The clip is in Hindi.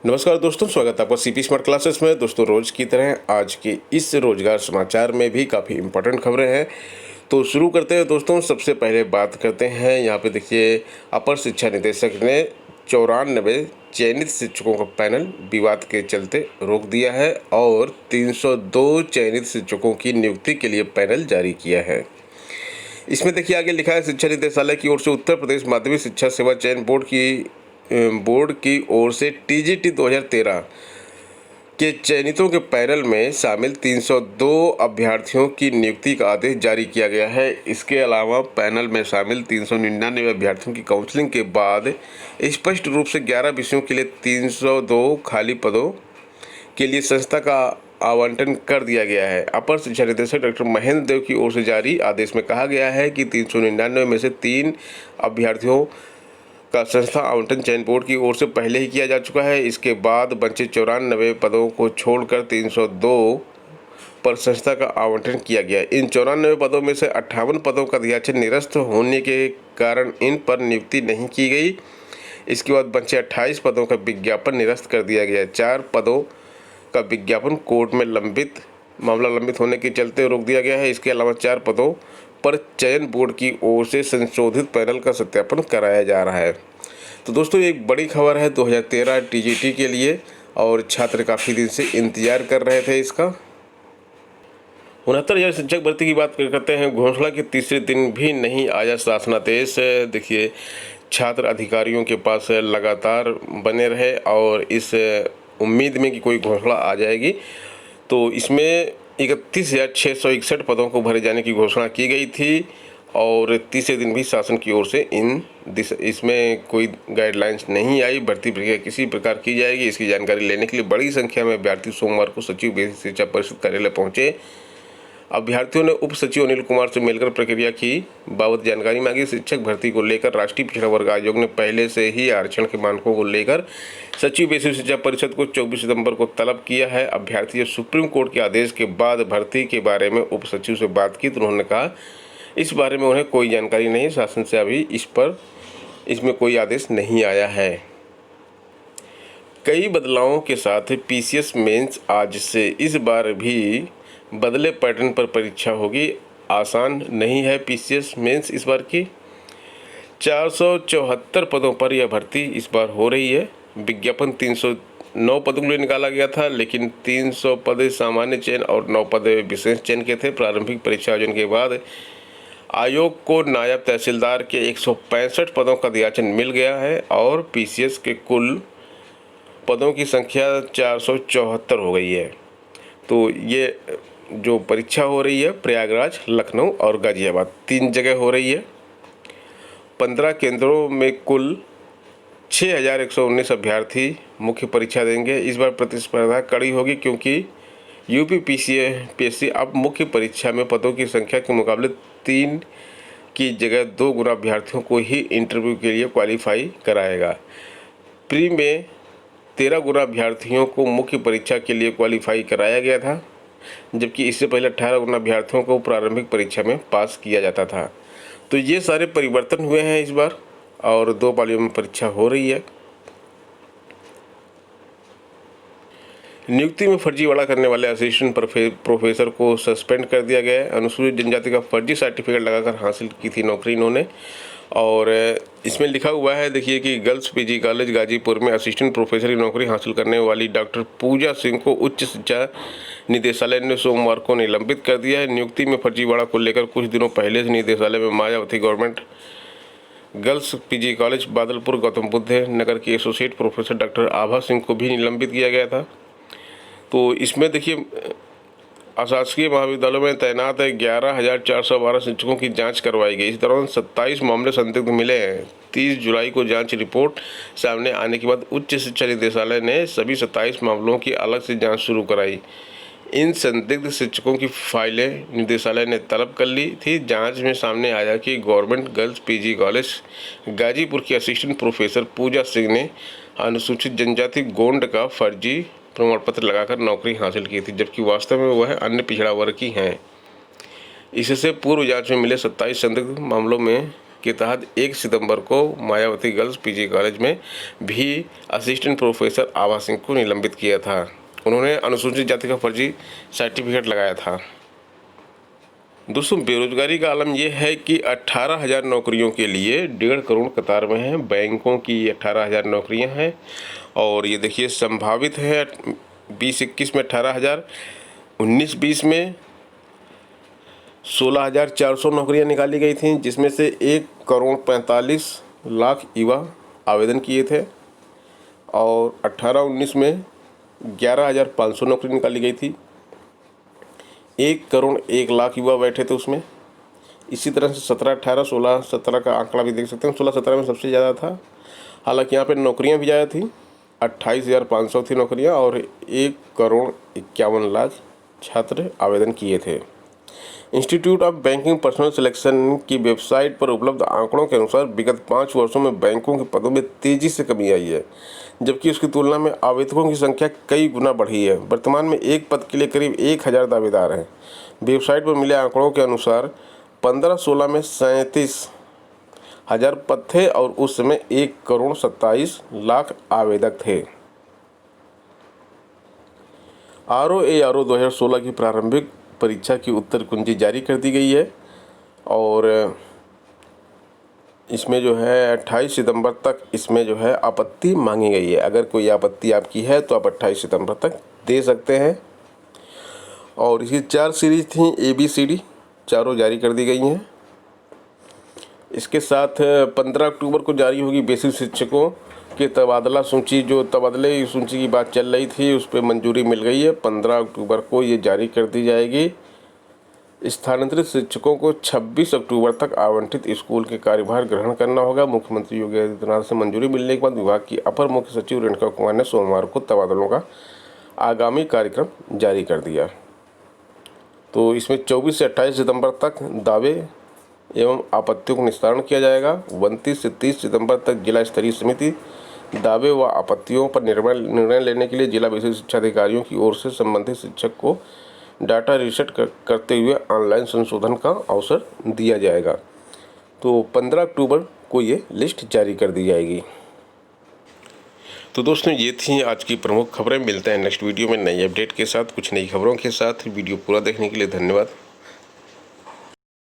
नमस्कार दोस्तों, स्वागत है आपका सीपी स्मार्ट क्लासेस में। दोस्तों, रोज़ की तरह आज के इस रोजगार समाचार में भी काफ़ी इंपॉर्टेंट खबरें हैं, तो शुरू करते हैं। दोस्तों, सबसे पहले बात करते हैं, यहाँ पे देखिए, अपर शिक्षा निदेशक ने 94 चयनित शिक्षकों का पैनल विवाद के चलते रोक दिया है और 302 चयनित शिक्षकों की नियुक्ति के लिए पैनल जारी किया है। इसमें देखिए आगे लिखा है, शिक्षा निदेशालय की ओर से उत्तर प्रदेश माध्यमिक शिक्षा सेवा चयन बोर्ड की ओर से टीजीटी 2013 के चयनितों के पैनल में शामिल 302 अभ्यर्थियों की नियुक्ति का आदेश जारी किया गया है। इसके अलावा पैनल में शामिल 399 अभ्यर्थियों की काउंसलिंग के बाद स्पष्ट रूप से 11 विषयों के लिए 302 खाली पदों के लिए संस्था का आवंटन कर दिया गया है। अपर शिक्षा निदेशक डॉक्टर महेंद्र देव की ओर से जारी आदेश में कहा गया है कि 399 में से 3 अभ्यर्थियों का संस्था आवंटन चयन बोर्ड की ओर से पहले ही किया जा चुका है। इसके बाद बचे 94 पदों को छोड़कर 302 पर संस्था का आवंटन किया गया। इन 94 पदों में से 58 पदों का अध्याचन निरस्त होने के कारण इन पर नियुक्ति नहीं की गई। इसके बाद बचे 28 पदों का विज्ञापन निरस्त कर दिया गया। 4 पदों का विज्ञापन कोर्ट में मामला लंबित होने के चलते रोक दिया गया है। इसके अलावा 4 पदों पर चयन बोर्ड की ओर से संशोधित पैनल का सत्यापन कराया जा रहा है। तो दोस्तों, एक बड़ी खबर है 2013 टीजीटी के लिए, और छात्र काफ़ी दिन से इंतजार कर रहे थे इसका। 69,000 शिक्षक भर्ती की बात करते हैं। घोषणा के तीसरे दिन भी नहीं आया शासनादेश। देखिए, छात्र अधिकारियों के पास लगातार बने रहे और इस उम्मीद में कि कोई घोषणा आ जाएगी। तो इसमें 31,661 पदों को भरे जाने की घोषणा की गई थी और तीसरे दिन भी शासन की ओर से इसमें कोई गाइडलाइंस नहीं आई। भर्ती प्रक्रिया किसी प्रकार की जाएगी, इसकी जानकारी लेने के लिए बड़ी संख्या में अभ्यर्थी सोमवार को सचिव बेसिक शिक्षा परिषद कार्यालय पहुंचे। अभ्यर्थियों ने उप सचिव अनिल कुमार से मिलकर प्रक्रिया की बाबत जानकारी मांगी। शिक्षक भर्ती को लेकर राष्ट्रीय पिछड़ा वर्ग आयोग ने पहले से ही आरक्षण के मानकों को लेकर सचिव बेसिक शिक्षा परिषद को 24 सितंबर को तलब किया है। अभ्यर्थी सुप्रीम कोर्ट के आदेश के बाद भर्ती के बारे में उप सचिव से बात की तो उन्होंने कहा इस बारे में उन्हें कोई जानकारी नहीं, शासन से अभी इसमें कोई आदेश नहीं आया है। कई बदलावों के साथ पीसीएस मेंस आज से इस बार भी बदले पैटर्न पर परीक्षा होगी। आसान नहीं है पीसीएस मेंस इस बार की। 474 पदों पर यह भर्ती इस बार हो रही है। विज्ञापन 309 पदों के लिए निकाला गया था, लेकिन 300 पद सामान्य चयन और 9 पद विशेष चयन के थे। प्रारंभिक परीक्षा आयोजन के बाद आयोग को नायब तहसीलदार के 165 पदों का अध्याचन मिल गया है और पीसीएस के कुल पदों की संख्या 474 हो गई है। तो ये जो परीक्षा हो रही है प्रयागराज, लखनऊ और गाजियाबाद 3 जगह हो रही है। 15 केंद्रों में कुल 6,119 अभ्यर्थी मुख्य परीक्षा देंगे। इस बार प्रतिस्पर्धा कड़ी होगी क्योंकि यूपी पीएससी अब मुख्य परीक्षा में पदों की संख्या के मुकाबले 3 की जगह 2 गुना अभ्यर्थियों को ही इंटरव्यू के लिए क्वालिफाई कराएगा। प्री में 13 गुना अभ्यर्थियों को मुख्य परीक्षा के लिए क्वालिफाई कराया गया था, जबकि इससे पहले 18 गुना अभ्यर्थियों को प्रारंभिक परीक्षा में पास किया जाता था। तो ये सारे परिवर्तन हुए हैं इस बार और 2 पालियों में परीक्षा हो रही है। नियुक्ति में फर्जीवाड़ा करने वाले असिस्टेंट प्रोफेसर को सस्पेंड कर दिया गया है। अनुसूचित जनजाति का फर्जी सर्टिफिकेट लगाकर हासिल की थी नौकरी इन्होंने, और इसमें लिखा हुआ है देखिए कि गर्ल्स पीजी कॉलेज गाजीपुर में असिस्टेंट प्रोफेसर की नौकरी हासिल करने वाली डॉक्टर पूजा सिंह को उच्च शिक्षा निदेशालय ने सोमवार को निलंबित कर दिया है। नियुक्ति में फर्जीवाड़ा को लेकर कुछ दिनों पहले से निदेशालय में Mayawati government girls PG college Badalpur Gautam Buddh Nagar के associate professor doctor Abha Singh को भी निलंबित किया गया था। तो इसमें देखिए, अशासकीय महाविद्यालयों में तैनात 11,412 शिक्षकों की जांच करवाई गई। इस दौरान 27 मामले संदिग्ध मिले हैं। 30 जुलाई को जांच रिपोर्ट सामने आने के बाद उच्च शिक्षा निदेशालय ने सभी 27 मामलों की अलग से जांच शुरू कराई। इन संदिग्ध शिक्षकों की फाइलें निदेशालय ने तलब कर ली थी। जांच में सामने आया कि government girls PG college Ghazipur की असिस्टेंट प्रोफेसर पूजा सिंह ने अनुसूचित जनजाति गोंड का फर्जी प्रमाण पत्र लगाकर नौकरी हासिल की थी, जबकि वास्तव में वह अन्य पिछड़ा वर्ग की हैं। इससे पूर्व जांच में मिले 27 संदिग्ध मामलों में के तहत 1 सितंबर को मायावती गर्ल्स पीजी कॉलेज में भी असिस्टेंट प्रोफेसर आभा सिंह को निलंबित किया था। उन्होंने अनुसूचित जाति का फर्जी सर्टिफिकेट लगाया था। दोस्तों, बेरोजगारी का आलम यह है कि 18,000 नौकरियों के लिए 1.5 करोड़ कतार में हैं। बैंकों की 18,000 नौकरियां हैं और ये देखिए संभावित है 20-21 में 18,000, 19-20 में 16,400 नौकरियां निकाली गई थी, जिसमें से 1,45,00,000 युवा आवेदन किए थे और 18-19 में 11,500 नौकरी निकाली गई थी। 1,01,00,000 युवा बैठे थे उसमें। इसी तरह से 17, 18, 16, 17 का आंकड़ा भी देख सकते हैं। 16, 17 में सबसे ज़्यादा था। हालांकि यहाँ पे नौकरियाँ भी ज़्यादा थी, 28,500 थी नौकरियाँ और 1,51,00,000 छात्र आवेदन किए थे। Institute of banking personal selection की वेबसाइट पर उपलब्ध आंकड़ों के अनुसार विगत 5 वर्षों में बैंकों के पदों में तेजी से कमी आई है, जबकि उसकी तुलना में आवेदकों की संख्या कई गुना बढ़ी है। वर्तमान में एक पद के लिए करीब 1,000 दावेदार हैं। वेबसाइट पर मिले आंकड़ों के अनुसार 15-16 में 37,000 पद थे और उस समय 1,27,00,000 आवेदक थे। ROARO 2016 की प्रारंभिक परीक्षा की उत्तर कुंजी जारी कर दी गई है और इसमें जो है 28 सितंबर तक इसमें जो है आपत्ति मांगी गई है। अगर कोई आपत्ति आपकी है तो आप 28 सितंबर तक दे सकते हैं। और इसकी 4 सीरीज थी ABCD, चारों जारी कर दी गई हैं। इसके साथ 15 अक्टूबर को जारी होगी बेसिक शिक्षकों के तबादला सूची। जो तबादले सूची की बात चल रही थी उस पर मंजूरी मिल गई है। 15 अक्टूबर को ये जारी कर दी जाएगी। स्थानांतरित शिक्षकों को 26 अक्टूबर तक आवंटित स्कूल के कार्यभार ग्रहण करना होगा। मुख्यमंत्री योगी आदित्यनाथ से मंजूरी मिलने के बाद विभाग की अपर मुख्य सचिव रेणुका कुमार ने सोमवार को तबादलों का आगामी कार्यक्रम जारी कर दिया। तो इसमें 24 से 28 सितंबर तक दावे एवं आपत्तियों का निस्तारण किया जाएगा। 29 से 30 सितंबर तक जिला स्तरीय समिति दावे व आपत्तियों पर निर्णय लेने के लिए जिला विशेष शिक्षा अधिकारियों की ओर से संबंधित शिक्षक को डाटा रीसेट करते हुए ऑनलाइन संशोधन का अवसर दिया जाएगा। तो 15 अक्टूबर को ये लिस्ट जारी कर दी जाएगी। तो दोस्तों, ये थी आज की प्रमुख खबरें। मिलते हैं नेक्स्ट वीडियो में नई अपडेट के साथ, कुछ नई खबरों के साथ। वीडियो पूरा देखने के लिए धन्यवाद।